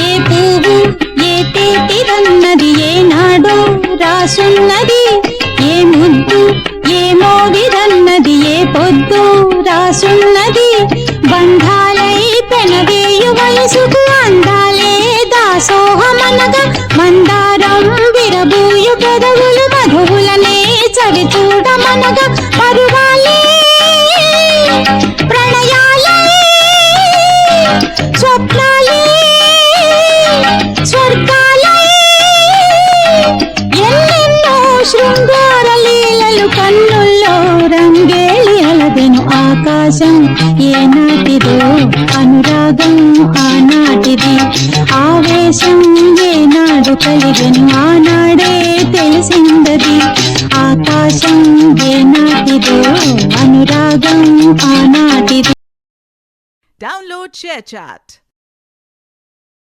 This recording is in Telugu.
ఏ పువ్వు ఏ తేటిదన్నది ఏనాడో రాసున్నది, ఏ ముద్దు ఏ మోవిదన్నది ఏ పొద్దు రాసున్నది. బంధాలై పెనవేయు వయసుకు అందాలే దాసోహమనగా, మందారం విరబూయు పెదవులు మధువులనే చవి చూడమనగా. పరువాలే ప్రణయాలే స్వప్నాలే స్వర్గాలే, ఎన్నెన్నో శృంగార లీలలు కన్నుల్లో రంగేలి అలదెను. ఆకాశం ఏనాటిదో అనురాగం ఆనాటిది, ఆవేశం ఏనాడు కలిగెను ఆనాడే తెలిసిందది. ఆకాశం ఏనాటిదో అనురాగం ఆనాటిది. Download ShareChat.